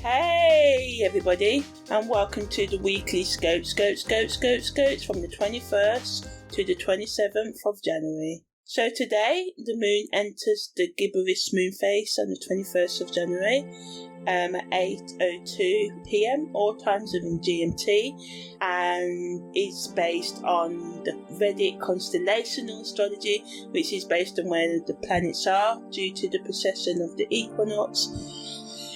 Hey everybody, and welcome to the weekly scopes from the 21st to the 27th of January. So today the moon enters the gibberish moon phase on the 21st of January at 8:02 p.m. all times within GMT, and is based on the Vedic constellational astrology, which is based on where the planets are due to the precession of the equinox.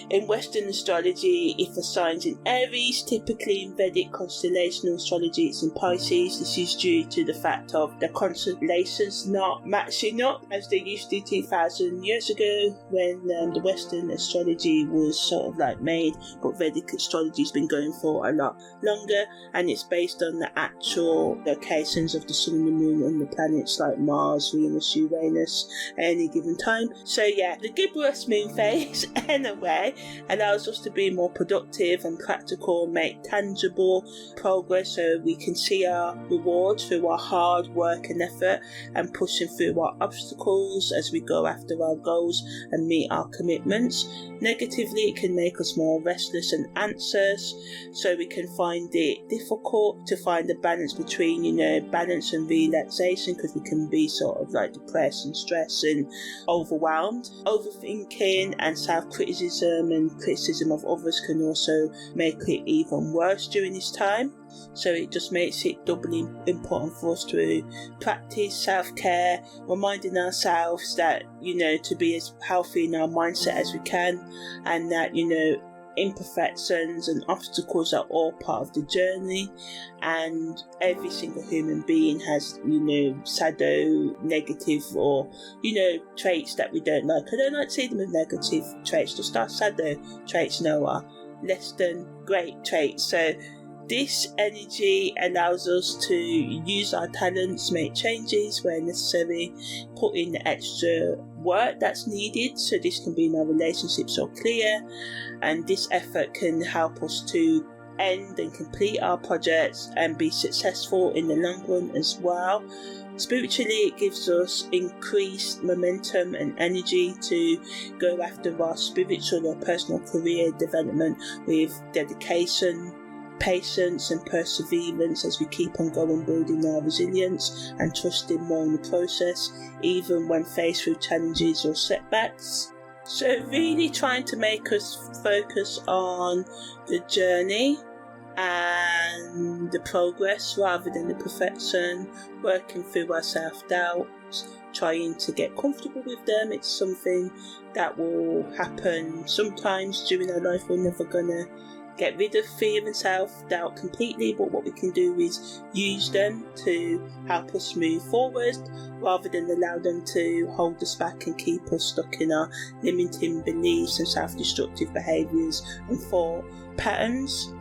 In Western astrology, it assigns in Aries. Typically in Vedic constellational astrology, it's in Pisces. This is due to the fact of the constellations not matching up as they used to 2,000 years ago when the Western astrology was sort of like made, but Vedic astrology has been going for a lot longer, and it's based on the actual locations of the sun and the moon and the planets like Mars, Venus, Uranus at any given time. So yeah, the gibberish moon phase anyway allows us to be more productive and practical, make tangible progress so we can see our rewards through our hard work and effort, and pushing through our obstacles as we go after our goals and meet our commitments. Negatively, it can make us more restless and anxious, so we can find it difficult to find a balance between, balance and relaxation, because we can be sort of like depressed and stressed and overwhelmed. Overthinking and self-criticism and criticism of others can also make it even worse during this time. So it just makes it doubly important for us to practice self-care, reminding ourselves that, to be as healthy in our mindset as we can, and that, imperfections and obstacles are all part of the journey, and every single human being has, shadow, negative, or, traits that we don't like. I don't like to see them as negative traits, just our shadow traits are less than great traits. So this energy allows us to use our talents, make changes where necessary, put in the extra work that's needed. So this can be in our relationships or clear, and this effort can help us to end and complete our projects and be successful in the long run as well. Spiritually, it gives us increased momentum and energy to go after our spiritual or personal career development with dedication, patience and perseverance as we keep on going, building our resilience and trusting more in the process, even when faced with challenges or setbacks. So really trying to make us focus on the journey and the progress rather than the perfection, working through our self-doubts, trying to get comfortable with them. It's something that will happen sometimes during our life. We're never gonna get rid of fear and self-doubt completely, but what we can do is use them to help us move forward rather than allow them to hold us back and keep us stuck in our limiting beliefs and self-destructive behaviours and thought patterns.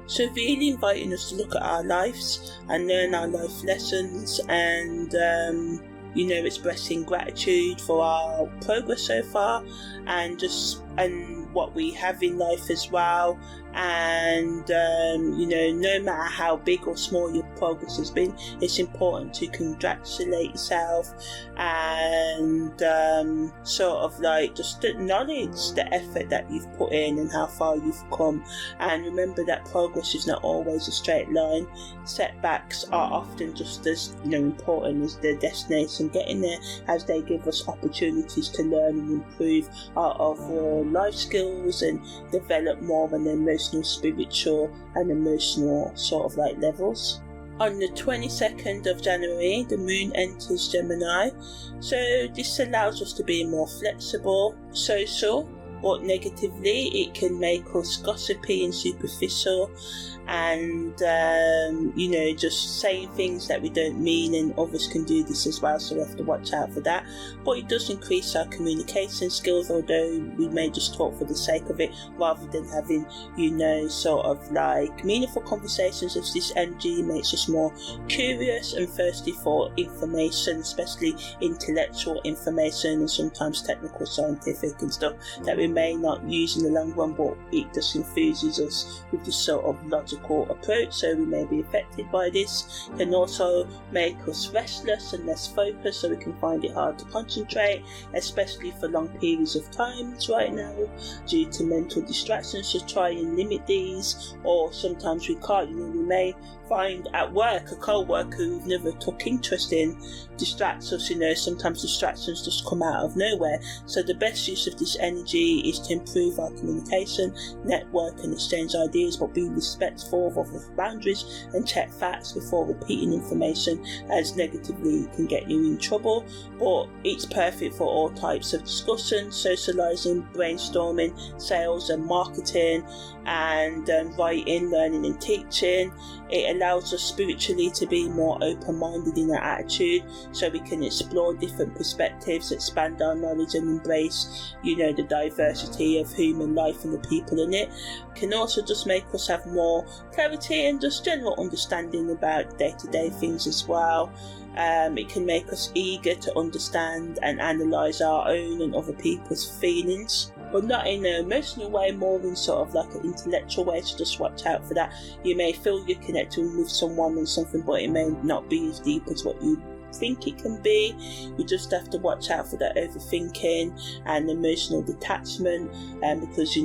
So really inviting us to look at our lives and learn our life lessons, and expressing gratitude for our progress so far, and what we have in life as well, and no matter how big or small your progress has been, it's important to congratulate yourself and sort of like just acknowledge the effort that you've put in and how far you've come, and remember that progress is not always a straight line. Setbacks are often just as important as the destination getting there, as they give us opportunities to learn and improve our overall life skills and develop more of an emotional, spiritual and emotional sort of like levels. On the 22nd of January, the moon enters Gemini, so this allows us to be more flexible, social, but negatively it can make us gossipy and superficial, and just saying things that we don't mean, and others can do this as well, so we have to watch out for that. But it does increase our communication skills, although we may just talk for the sake of it rather than having sort of like meaningful conversations. As this energy makes us more curious and thirsty for information, especially intellectual information and sometimes technical, scientific and stuff that we may not use in the long run, but it just infuses us with this sort of logical approach, so we may be affected by this. It can also make us restless and less focused, so we can find it hard to concentrate, especially for long periods of times right now due to mental distractions. So try and limit these, or sometimes we can't. We may find at work a co-worker we've never took interest in distracts us. Sometimes distractions just come out of nowhere. So the best use of this energy is to improve our communication, network and exchange ideas, but be respectful of other boundaries and check facts before repeating information, as negatively can get you in trouble. But it's perfect for all types of discussion, socializing, brainstorming, sales and marketing, and writing, learning and teaching. It allows us spiritually to be more open-minded in our attitude, so we can explore different perspectives, expand our knowledge and embrace, the diversity of human life and the people in it. It can also just make us have more clarity and just general understanding about day-to-day things as well. It can make us eager to understand and analyse our own and other people's feelings, but not in an emotional way, more in sort of like an intellectual way, so just watch out for that. You may feel you're connecting with someone and something, but it may not be as deep as what you think it can be. We just have to watch out for that overthinking and emotional detachment, because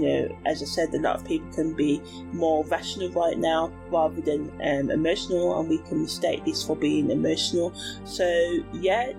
as I said, a lot of people can be more rational right now rather than emotional, and we can mistake this for being emotional. So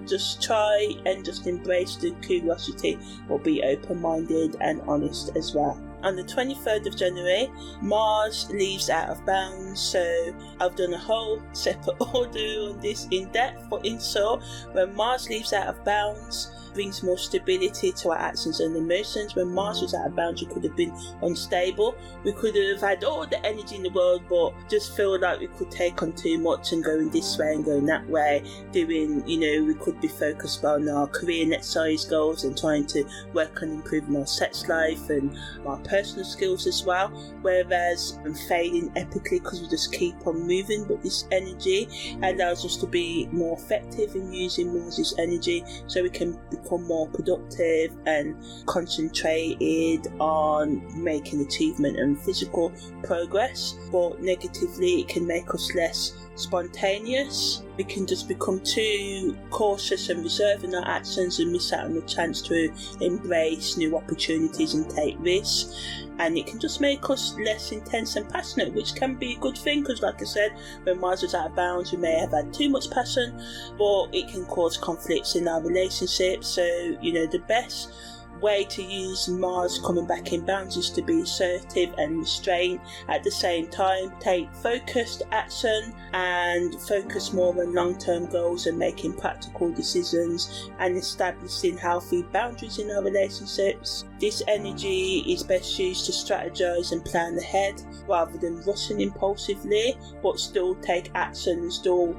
just try and just embrace the curiosity, but be open-minded and honest as well. On the 23rd of January, Mars leaves out of bounds, so I've done a whole separate audio on this in depth, but in short, when Mars leaves out of bounds, brings more stability to our actions and emotions. When Mars was out of bounds, we could have been unstable. We could have had all the energy in the world, but just feel like we could take on too much and going this way and going that way. We could be focused on our career and exercise goals and trying to work on improving our sex life and our personal skills as well. Whereas I'm failing epically because we just keep on moving, but this energy allows us to be more effective in using Mars' energy, so we can become more productive and concentrated on making achievement and physical progress. But negatively, it can make us less spontaneous. We can just become too cautious and reserved in our actions and miss out on the chance to embrace new opportunities and take risks. And it can just make us less intense and passionate, which can be a good thing, because like I said, when Mars was out of bounds, we may have had too much passion, but it can cause conflicts in our relationships. So the best way to use Mars coming back in bounds is to be assertive and restrained at the same time. Take focused action and focus more on long-term goals and making practical decisions and establishing healthy boundaries in our relationships. This energy is best used to strategize and plan ahead rather than rushing impulsively, but still take action and still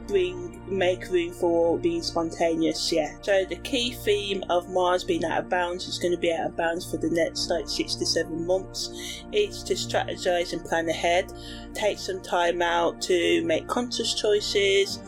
make room for being spontaneous. So the key theme of Mars being out of bounds is going to be out of bounds for the next 6 to 7 months. It's to strategize and plan ahead, take some time out to make conscious choices,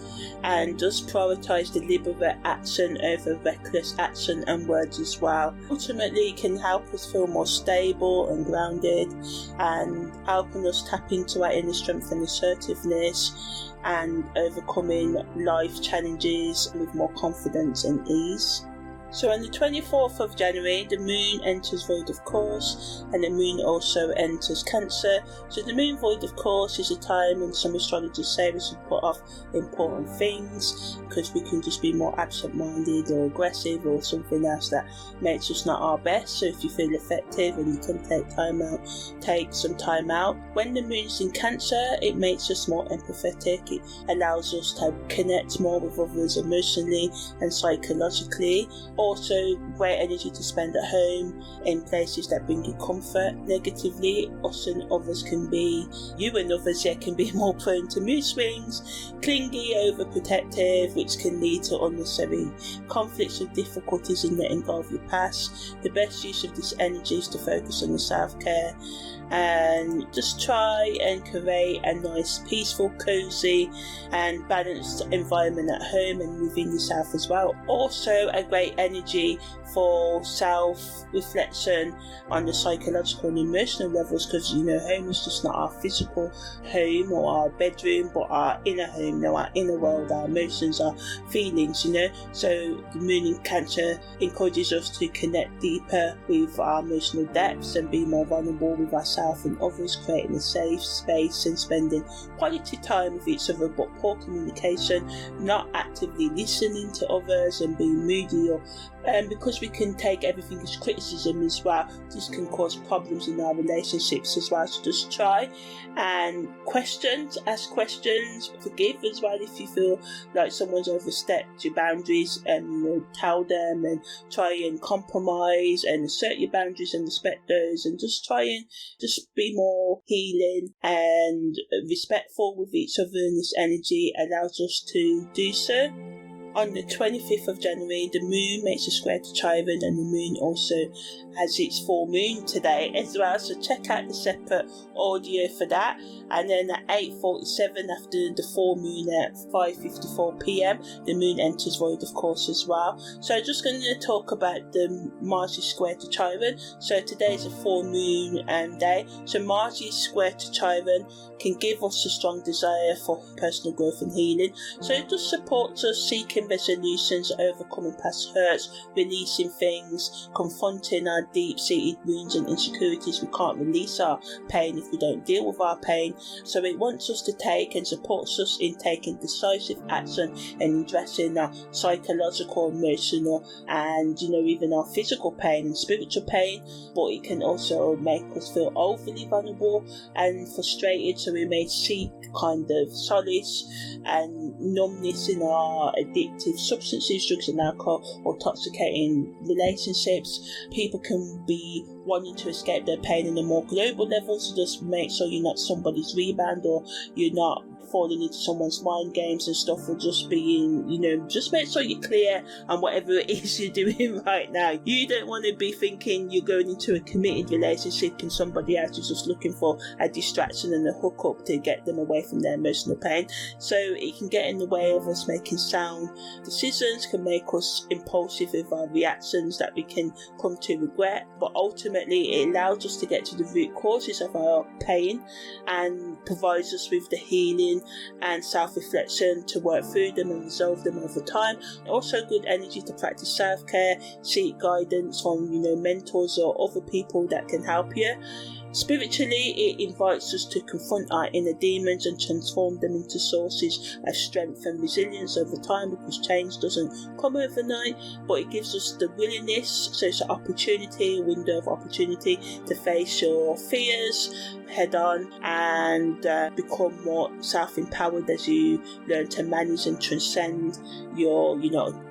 and just prioritize deliberate action over reckless action and words as well. Ultimately, it can help us feel more stable and grounded, and helping us tap into our inner strength and assertiveness and overcoming life challenges with more confidence and ease. So on the 24th of January, the moon enters void of course, and the moon also enters Cancer. So the moon void of course is a time when some astrologers say we should put off important things because we can just be more absent-minded or aggressive or something else that makes us not our best. So if you feel effective and you can take some time out. When the moon's in Cancer, it makes us more empathetic. It allows us to connect more with others emotionally and psychologically. Also, great energy to spend at home in places that bring you comfort. Negatively, us and others can be more prone to mood swings, clingy, overprotective, which can lead to unnecessary conflicts and difficulties in letting go of your past. The best use of this energy is to focus on the self-care and just try and create a nice, peaceful, cozy and balanced environment at home and within yourself as well. Also, a great energy energy for self-reflection on the psychological and emotional levels, because home is just not our physical home or our bedroom, but our inner home, our inner world, our emotions, our feelings, so the moon in Cancer encourages us to connect deeper with our emotional depths and be more vulnerable with ourselves and others, creating a safe space and spending quality time with each other, but poor communication, not actively listening to others and being moody, or because we can take everything as criticism as well, this can cause problems in our relationships as well. So just try and ask questions, forgive as well if you feel like someone's overstepped your boundaries, and tell them, and try and compromise and assert your boundaries and respect those, and just try and just be more healing and respectful with each other, and this energy allows us to do so. On the 25th of January, the moon makes a square to Chiron, and the moon also has its full moon today as well, so check out the separate audio for that. And then at 8:47, after the full moon at 5:54 p.m, the moon enters void, of course, as well. So I'm just going to talk about the Mars is square to Chiron. So today is a full moon day, so Mars is square to Chiron can give us a strong desire for personal growth and healing. So it just supports us seeking resolutions, overcoming past hurts, releasing things, confronting our deep-seated wounds and insecurities. We can't release our pain if we don't deal with our pain. So it wants us to take and supports us in taking decisive action and addressing our psychological, emotional, and even our physical pain and spiritual pain. But it can also make us feel overly vulnerable and frustrated, so we may seek kind of solace and numbness in our addictive substances, drugs and alcohol, or toxicating relationships. People can be wanting to escape their pain in a more global level, so just make sure you're not somebody's rebound, or you're not falling into someone's mind games and stuff, or just being, just make sure you're clear on whatever it is you're doing right now. You don't want to be thinking you're going into a committed relationship and somebody else is just looking for a distraction and a hookup to get them away from their emotional pain. So it can get in the way of us making sound decisions, can make us impulsive with our reactions that we can come to regret, but ultimately it allows us to get to the root causes of our pain and provides us with the healing and self-reflection to work through them and resolve them over time. Also good energy to practice self-care, seek guidance from mentors or other people that can help you. Spiritually, it invites us to confront our inner demons and transform them into sources of strength and resilience over time, because change doesn't come overnight, but it gives us the willingness. So it's an opportunity, a window of opportunity to face your fears head on and become more self-empowered as you learn to manage and transcend your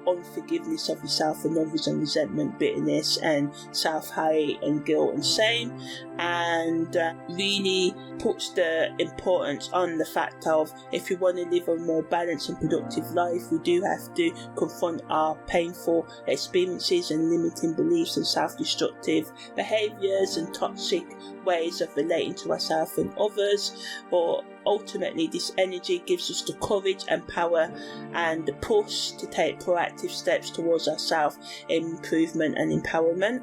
unforgiveness of yourself and others, and resentment, bitterness and self-hate and guilt and shame, and really puts the importance on the fact of, if you want to live a more balanced and productive life, we do have to confront our painful experiences and limiting beliefs and self-destructive behaviours and toxic ways of relating to ourselves and others. But ultimately this energy gives us the courage and power and the push to take proactive steps towards our self-improvement and empowerment.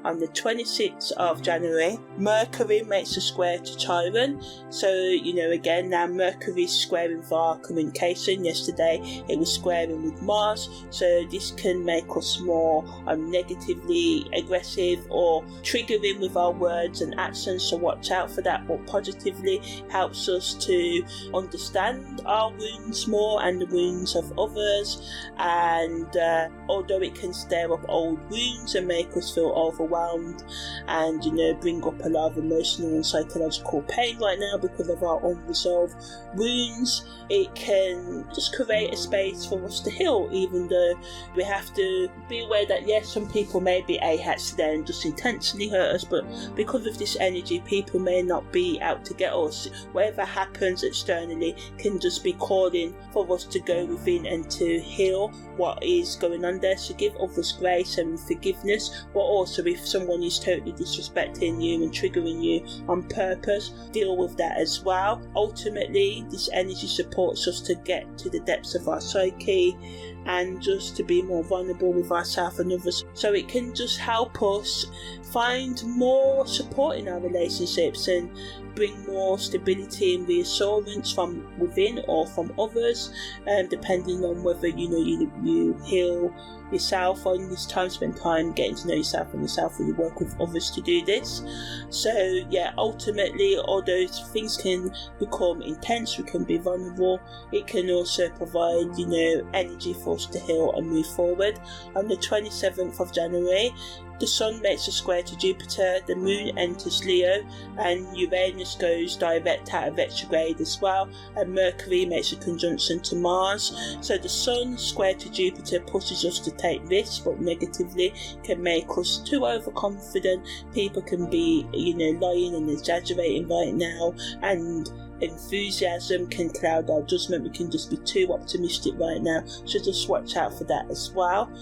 On the 26th of January, Mercury makes a square to Chiron. So, again, now Mercury is squaring with our communication. Yesterday, it was squaring with Mars. So this can make us more negatively aggressive or triggering with our words and actions. So watch out for that. But positively helps us to understand our wounds more and the wounds of others. And although it can stir up old wounds and make us feel overwhelmed, and bring up a lot of emotional and psychological pain right now because of our unresolved wounds, it can just create a space for us to heal, even though we have to be aware that yes, some people may be ahats today and just intentionally hurt us, but because of this energy, people may not be out to get us. Whatever happens externally can just be calling for us to go within and to heal what is going on there. So give others grace and forgiveness, but also if someone is totally disrespecting you and triggering you on purpose, deal with that as well. Ultimately, this energy supports us to get to the depths of our psyche and just to be more vulnerable with ourselves and others. So it can just help us find more support in our relationships and bring more stability and reassurance from within or from others, depending on whether you heal yourself, or in this time spend time getting to know yourself and yourself, or you work with others to do this. So yeah, ultimately, although things can become intense, we can be vulnerable, it can also provide energy for us to heal and move forward. On the 27th of January, the Sun makes a square to Jupiter, the Moon enters Leo, and Uranus goes direct out of retrograde as well, and Mercury makes a conjunction to Mars. So the Sun square to Jupiter pushes us to take risks, but negatively can make us too overconfident. People can be, lying and exaggerating right now, and enthusiasm can cloud our judgment. We can just be too optimistic right now, so just watch out for that as well.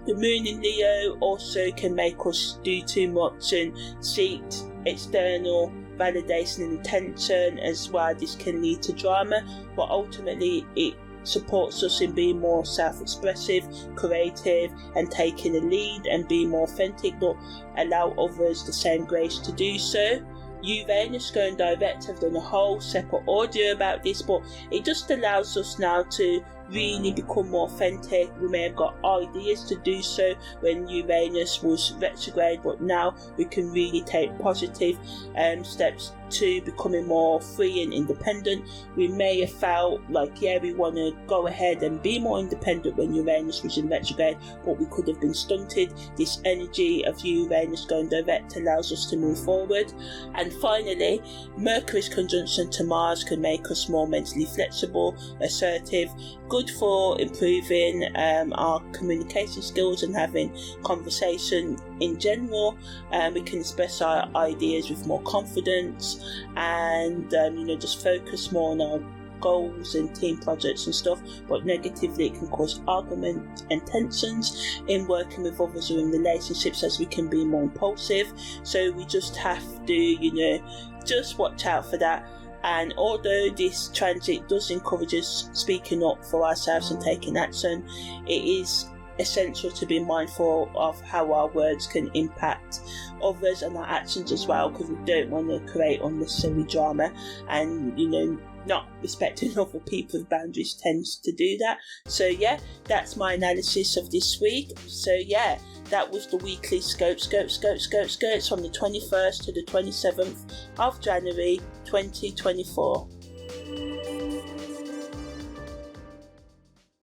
The Moon in Leo also can make us do too much and seek external validation and attention as well. This can lead to drama, but ultimately it supports us in being more self-expressive, creative, and taking a lead and being more authentic, but allow others the same grace to do so. Uranus going direct, I've done a whole separate audio about this, but it just allows us now to really become more authentic. We may have got ideas to do so when Uranus was retrograde, but now we can really take positive steps to becoming more free and independent. We may have felt like, we want to go ahead and be more independent when Uranus was in retrograde, but we could have been stunted. This energy of Uranus going direct allows us to move forward. And finally, Mercury's conjunction to Mars can make us more mentally flexible, assertive, good for improving our communication skills and having conversation in general. We can express our ideas with more confidence and just focus more on our goals and team projects and stuff, but negatively it can cause argument and tensions in working with others or in relationships, as we can be more impulsive. So we just have to just watch out for that. And although this transit does encourage us speaking up for ourselves and taking action, it is essential to be mindful of how our words can impact others and our actions as well, because we don't want to create unnecessary drama, and not respecting other people's boundaries tends to do that. So yeah, that's my analysis of this week. So yeah, that was the weekly scopes from the 21st to the 27th of January 2024.